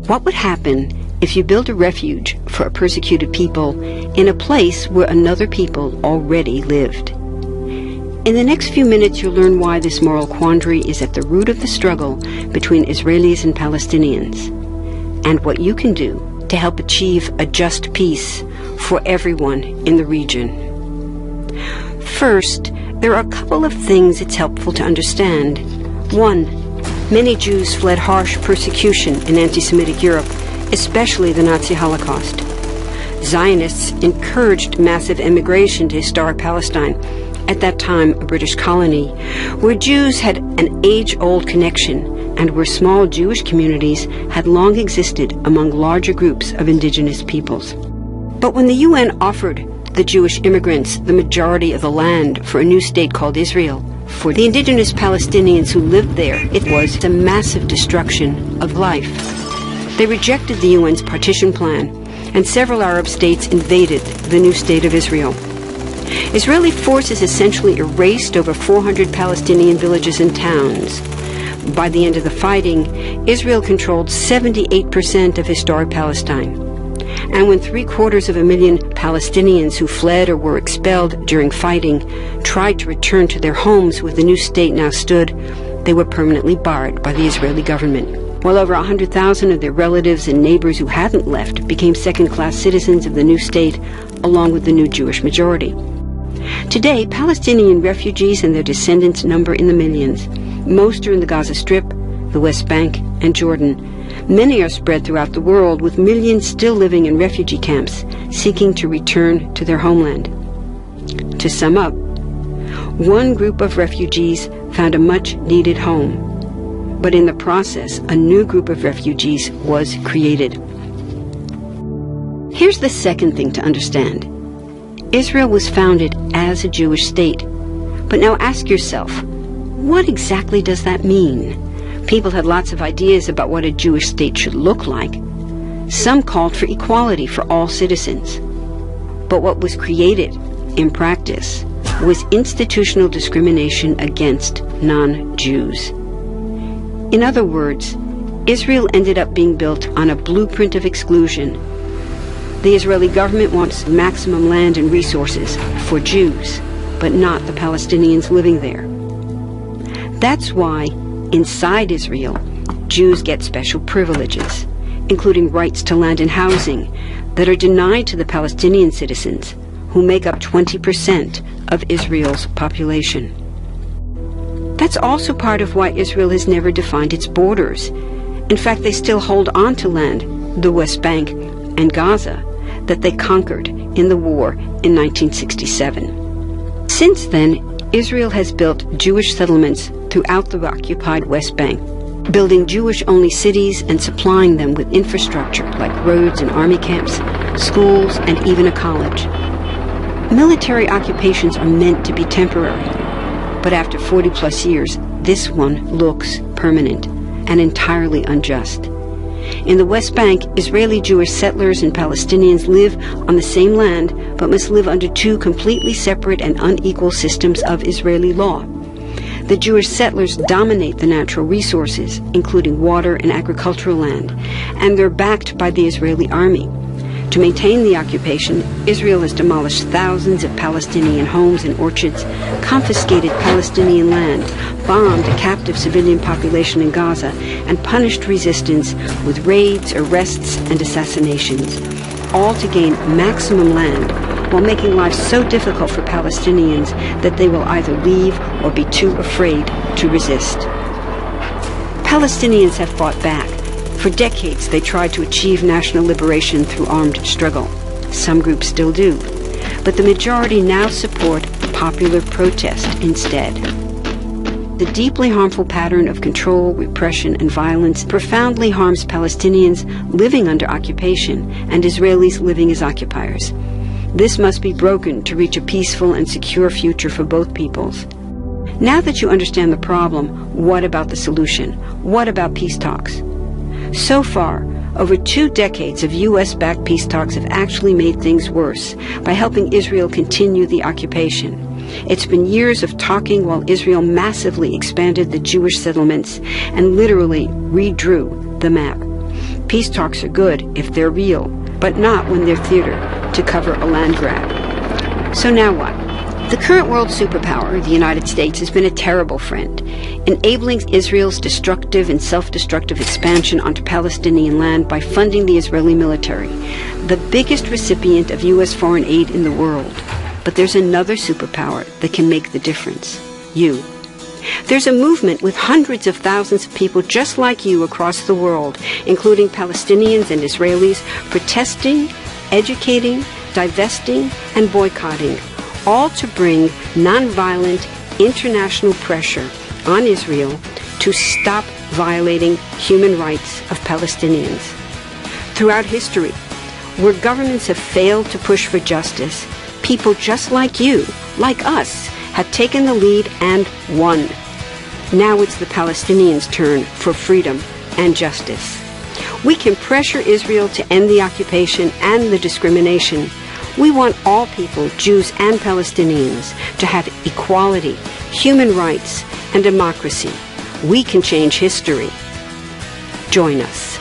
What would happen if you built a refuge for a persecuted people in a place where another people already lived? In the next few minutes, you'll learn why this moral quandary is at the root of the struggle between Israelis and Palestinians, and what you can do to help achieve a just peace for everyone in the region. First, there are a couple of things it's helpful to understand. One, many Jews fled harsh persecution in anti-Semitic Europe, especially the Nazi Holocaust. Zionists encouraged massive immigration to historic Palestine, at that time a British colony, where Jews had an age-old connection and where small Jewish communities had long existed among larger groups of indigenous peoples. But when the UN offered the Jewish immigrants the majority of the land for a new state called Israel, for the indigenous Palestinians who lived there, it was a massive destruction of life. They rejected the UN's partition plan, and several Arab states invaded the new state of Israel. Israeli forces essentially erased over 400 Palestinian villages and towns. By the end of the fighting, Israel controlled 78% of historic Palestine. And when 750,000 Palestinians who fled or were expelled during fighting tried to return to their homes where the new state now stood, they were permanently barred by the Israeli government. While over 100,000 of their relatives and neighbors who hadn't left became second-class citizens of the new state, along with the new Jewish majority. Today, Palestinian refugees and their descendants number in the millions. Most are in the Gaza Strip, the West Bank, and Jordan. Many are spread throughout the world, with millions still living in refugee camps, seeking to return to their homeland. To sum up, one group of refugees found a much-needed home, but in the process, a new group of refugees was created. Here's the second thing to understand. Israel was founded as a Jewish state. But now ask yourself, what exactly does that mean? People had lots of ideas about what a Jewish state should look like. Some called for equality for all citizens. But what was created, in practice, was institutional discrimination against non-Jews. In other words, Israel ended up being built on a blueprint of exclusion. The Israeli government wants maximum land and resources for Jews, but not the Palestinians living there. That's why, inside Israel, Jews get special privileges, including rights to land and housing, that are denied to the Palestinian citizens, who make up 20% of Israel's population. That's also part of why Israel has never defined its borders. In fact, they still hold on to land, the West Bank and Gaza, that they conquered in the war in 1967. Since then, Israel has built Jewish settlements throughout the occupied West Bank, building Jewish-only cities and supplying them with infrastructure like roads and army camps, schools, and even a college. Military occupations are meant to be temporary, but after 40-plus years, this one looks permanent and entirely unjust. In the West Bank, Israeli Jewish settlers and Palestinians live on the same land, but must live under two completely separate and unequal systems of Israeli law. The Jewish settlers dominate the natural resources, including water and agricultural land, and they're backed by the Israeli army. To maintain the occupation, Israel has demolished thousands of Palestinian homes and orchards, confiscated Palestinian land, bombed a captive civilian population in Gaza, and punished resistance with raids, arrests, and assassinations, all to gain maximum land, while making life so difficult for Palestinians that they will either leave or be too afraid to resist. Palestinians have fought back. For decades, they tried to achieve national liberation through armed struggle. Some groups still do. But the majority now support popular protest instead. The deeply harmful pattern of control, repression, and violence profoundly harms Palestinians living under occupation and Israelis living as occupiers. This must be broken to reach a peaceful and secure future for both peoples. Now that you understand the problem, what about the solution? What about peace talks? So far, over 2 decades of U.S.-backed peace talks have actually made things worse by helping Israel continue the occupation. It's been years of talking while Israel massively expanded the Jewish settlements and literally redrew the map. Peace talks are good if they're real, but not when they're theater to cover a land grab. So now what? The current world superpower, the United States, has been a terrible friend, enabling Israel's destructive and self-destructive expansion onto Palestinian land by funding the Israeli military, the biggest recipient of U.S. foreign aid in the world. But there's another superpower that can make the difference. You. There's a movement with hundreds of thousands of people just like you across the world, including Palestinians and Israelis, protesting, educating, divesting, and boycotting, all to bring nonviolent international pressure on Israel to stop violating human rights of Palestinians. Throughout history, where governments have failed to push for justice, people just like you, like us, have taken the lead and won. Now it's the Palestinians' turn for freedom and justice. We can pressure Israel to end the occupation and the discrimination. We want all people, Jews and Palestinians, to have equality, human rights, and democracy. We can change history. Join us.